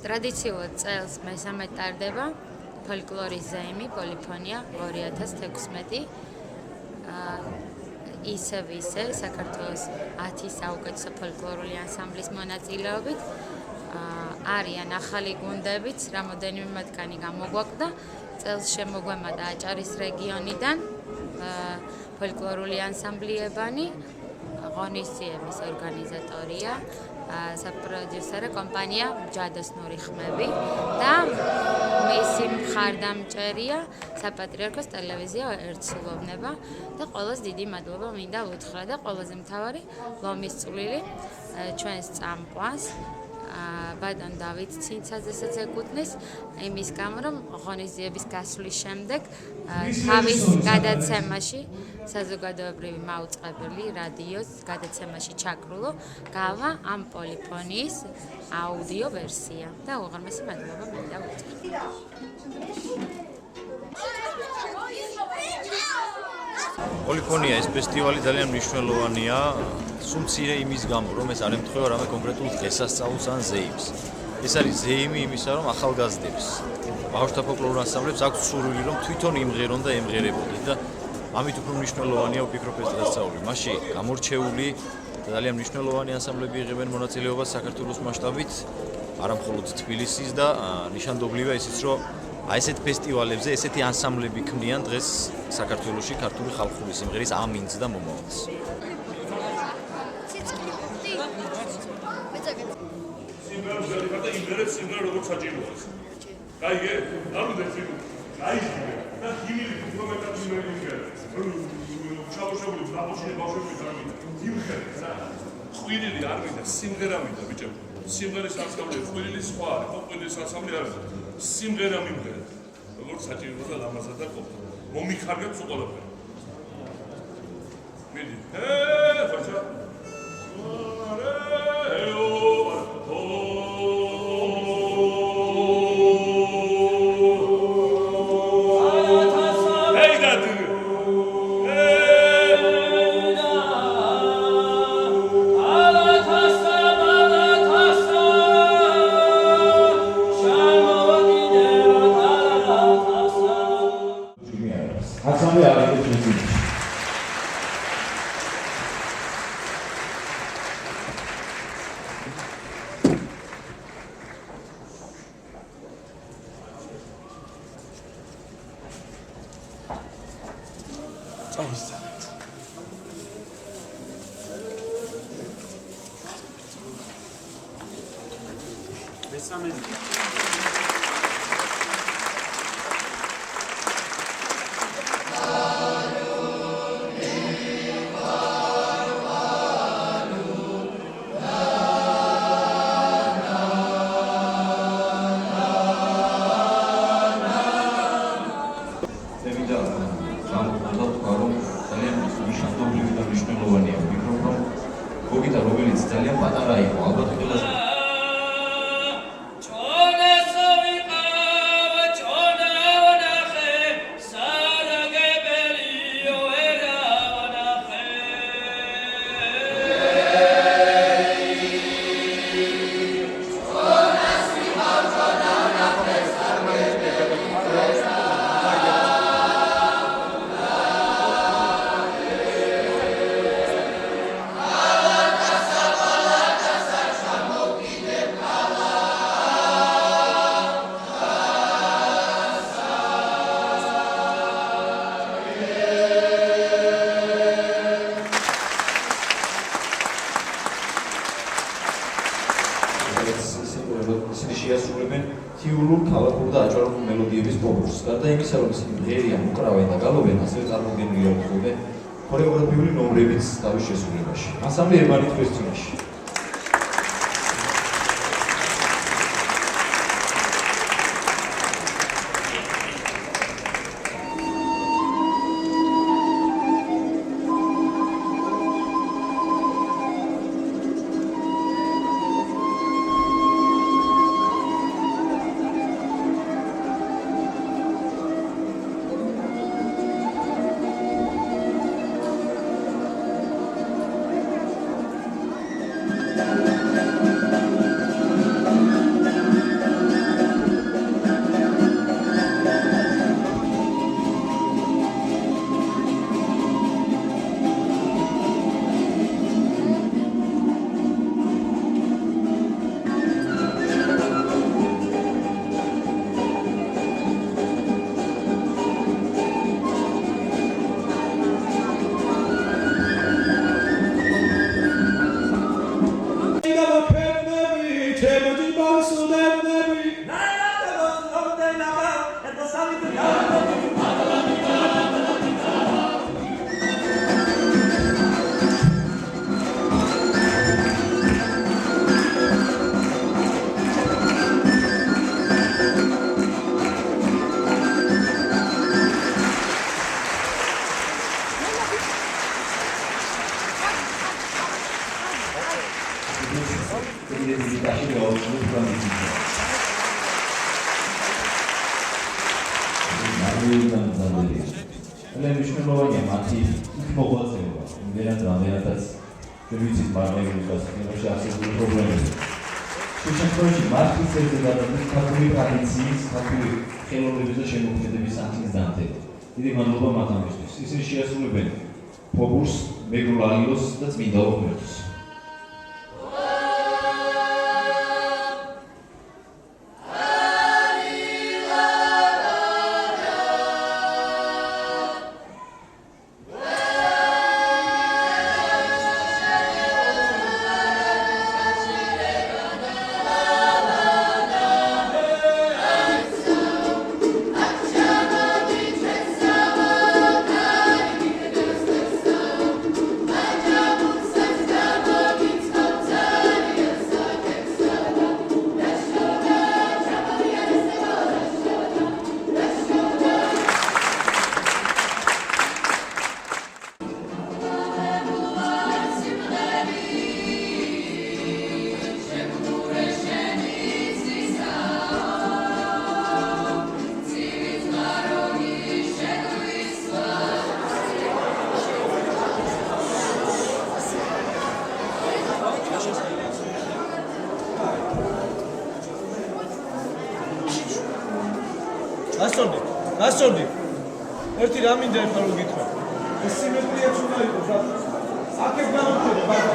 ტრადიციულად წელს მესამე ტარდება ფოლკლორის ზეიმი პოლიფონია 2016. ისევ საქართველოს 10 საუკეთესო ფოლკლორული ანსამბლის მონაწილეობით არიან ახალი გუნდებიც, რამოდენიმე მათგანი გამოგვაკვდა. წელს შემოგვემატა აჭარის რეგიონიდან ფოლკლორული ანსამბლი ებანი, ღონისძიების ორგანიზატორია საპროდიუსერო კომპანია ჯადოსნური ხმები და მისი მხარდამჭერია საპატრიარქოს ტელევიზია ერთსულოვნება და ყველას დიდი მადლობა მინდა უთხრა და ყველაზე მთავარი ლომის წვლილი ჩვენს წამყვანს ბატონ დავით ცინცაძესაც ეკუთვნის იმის გამო რომ ღონისძიების გასვლის შემდეგ თავის გადაცემაში საზოგადოებრივი მაუწყებელი რადიოს გადაცემაში ჩაკრულო გავა ამ პოლიფონიის აუდიო ვერსია და უღრმესი მადლობა მინდა უთხრა. პოლიფონია ეს ფესტივალი ძალიან მნიშვნელოვანია, სუმცირე იმის გამო, რომ ეს არ ემთხვევა რამე კონკრეტულ დღესასწაულს ან ზეიმს. ეს არის ზეიმი იმისა, რომ ახალგაზრდებს, ბავშვთა ფოლკლორულ ანსამბლებს აქვს სურვილი, რომ თვითონ იმღერონ და ემღერებოდეთ და ამით უფრო მნიშვნელოვანია ვფიქრობ ეს დღესასწაული. მასში გამორჩეული და ძალიან მნიშვნელოვანი ანსამბლები იღებენ მონაწილეობას საქართველოს მასშტაბით, არა მხოლოდ თბილისის და ნიშანდობლივია ისიც, რომ ესეთ ფესტივალებზე ესეთი ანსამბლები ქმნიან დღეს საქართველოში ქართული ხალხური სიმღერის ამინს და მომავალს. სიმღერა როგორც საჭიროა. კაიგე? არ უნდა ციგო. კაიგე. და გიმილი უფრო იმერინგერა. ჩავშებული ბავშვები გამი. იმხერა რა. ხვირილი არ მინდა, სიმღერა მინდა ბიჭო. სიმღერის ანსამბლი ხვირილი სხვა არის, ხო ხვირილის ანსამბლი არის. სიმღერა მიმღერა. როგორც საჭიროა და ლამაზად და ყოფა. მომიხარგებს ყველაფერი. მიდი. ფაჩა. გარდა იმისა, რომ ისინი მღერიან, უკრავენ და გალობენ, ასევე წარმოდგენილი აუწყობენ ქორეოგრაფიული ნომრებიც თავის შესრულებაში. ანსამბლი ებანი თქვენს წინაშე. ძალიან მნიშვნელოვანია მათი მოღვაწეობა, იმდენად რამდენადაც ჩვენ ვიცით მარნეულის გასაგებაში არსებული პრობლემები. შემთხვევაში მათთვის ერთ გადადის ქართული ტრადიციის, ქართული ხელოვნების და შემოქმედების სახის დამტება. დიდი მადლობა მათ ამისთვის. ისინი შეასრულებენ ფობურს, მეგრულ ალილოს და წმინდა ღმერთს. გასწორდი. ერთი რა მინდა ეხლა რომ გითხრა. ეს სიმეტრიაც უნდა იყოს რა. აქეთ გამოვხედე ბაბა.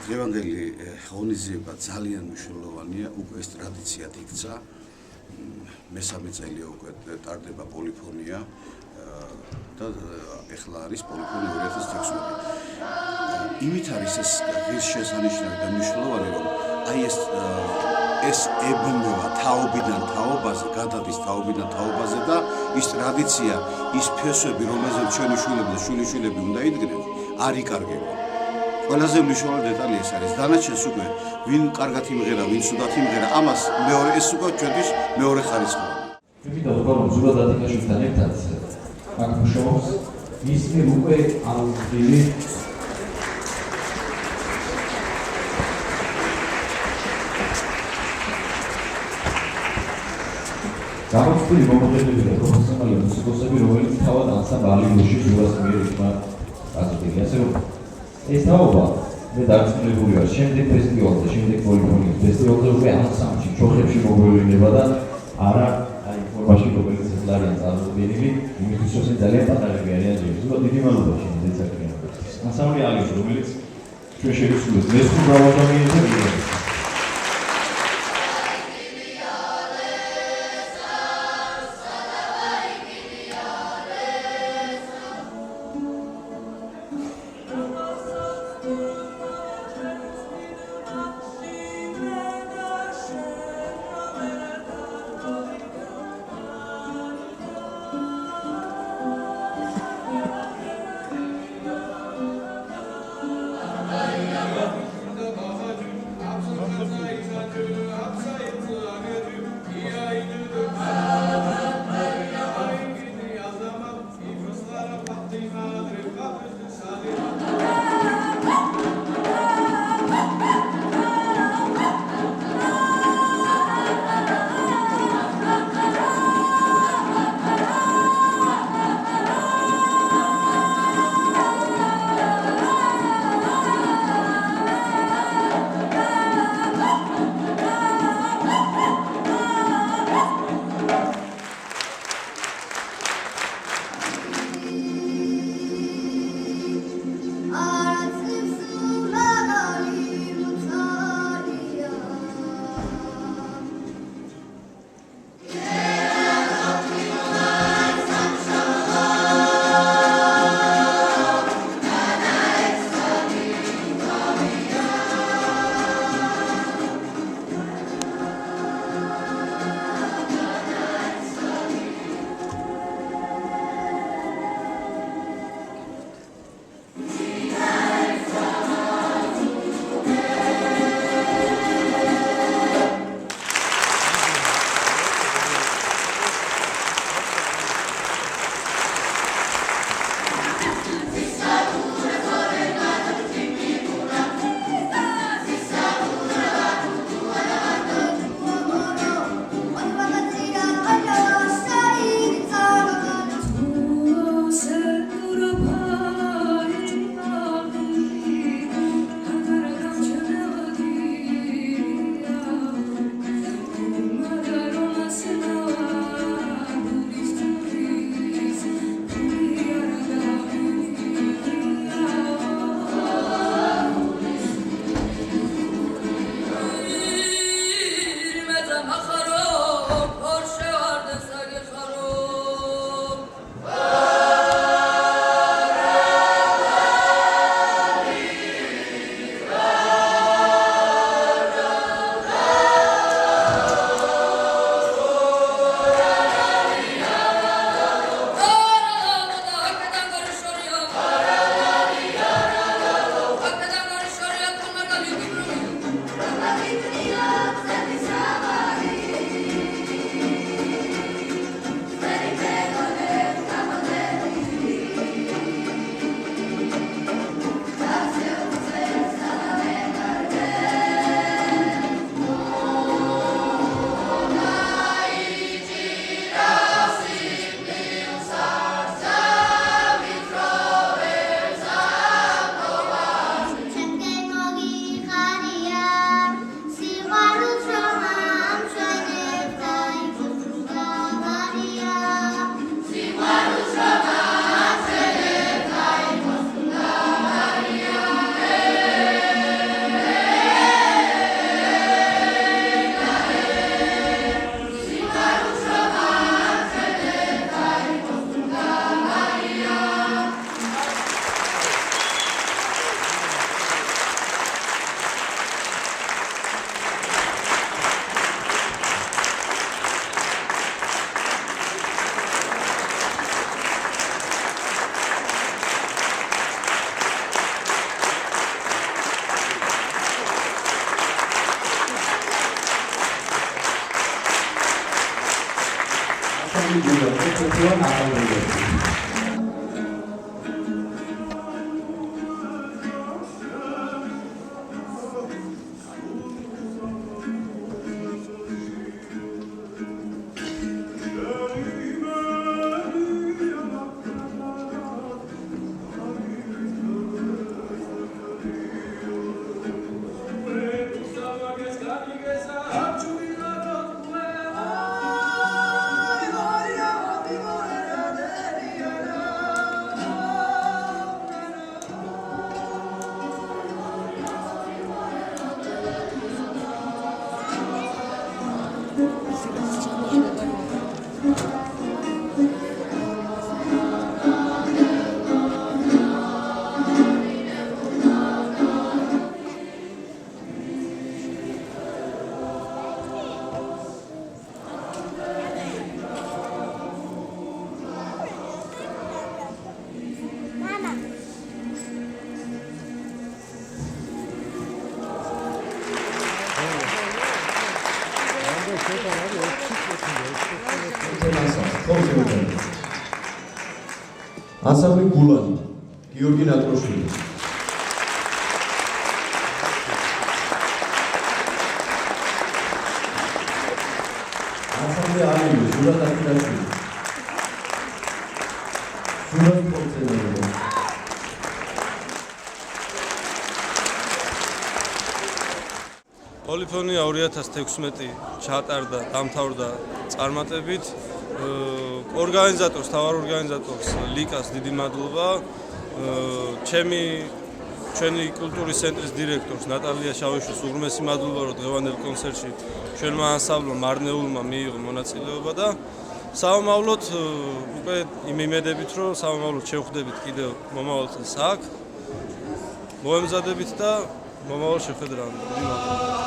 დღევანდელი ღონისძიება ძალიან მნიშვნელოვანია, უკვე ეს ტრადიციად იქცა. მესამე წელი უკვე ტარდება პოლიფონია და ეხლა არის პოლიფონია 2016. იმით არის ეს ღირსშესანიშნავი და მნიშვნელოვანი, რომ აი ეს ებმება თაობიდან თაობაზე, გადადის თაობიდან თაობაზე და ის ტრადიცია, ის ფესვები, რომელზეც ჩვენი შვილები და შვილიშვილები უნდა იდგნენ, არ იკარგება. ყველაზე მნიშვნელოვანი დეტალი ეს არის. დანარჩენს უკვე ვინ კარგად იმღერა, ვინ ცუდად იმღერა, ამას მეორე ეს უკვე ჩვენთვის მეორე ხარისხოვანი. მინდა ვთქვა, რომ ზურაბ ათიკაშვილთან ერთად აქ მუშაობს ისმი უკვე აუზრილი გამოცდილი მომღერლები და პროფესიონალი მუსიკოსები, რომელიც თავად ანსამბლ ალილოში ზურაბს მიერ იქნა გაზრდილი. ასე რომ ეს თაობა მე დარწმუნებული ვარ, შემდეგ ფესტივალზე, შემდეგ პოლიფონიის ფესტივალზე უკვე ანსამბლში, ჩოხებში მოგვევლინება და არა აი ფორმაში, რომელიც ძალიან წარმოუდგენელი, იმისთვის რომ ძალიან პატარები არიან ჯერ. ზოგადად დიდი მადლობა შენზე საქმიანობისთვის. ანსამბლი ალილო, რომელიც ჩვენ შევისრულეთ მესხურ ბრავალდამიანზე ვიღებთ. გულაძე თეთრ ახალგაზრდას. ანსამბლი გულანი გიორგი ნატროშვილი. ანსამბლი ალილი ზურაბ აკიდაშვილი. ზურაბ პორცელანი. პოლიფონია 2016 ჩატარდა, დამთავრდა წარმატებით. ორგანიზატორს, თავარ ორგანიზატორს ლიკას დიდი მადლობა. ჩვენი კულტურის ცენტრის დირექტორს ნატალია შავიშვილს უღრმესი მადლობა, რომ დღევანდელ კონცერტში ჩვენმა ანსამბლმა მარნეულმა მიიღო მონაწილეობა და სამომავლოდ უკვე იმედებით, რომ სამომავლოდ შევხვდებით კიდევ მომავალ წელს აქ. მოემზადებით და მომავალ შეხვედრამდე.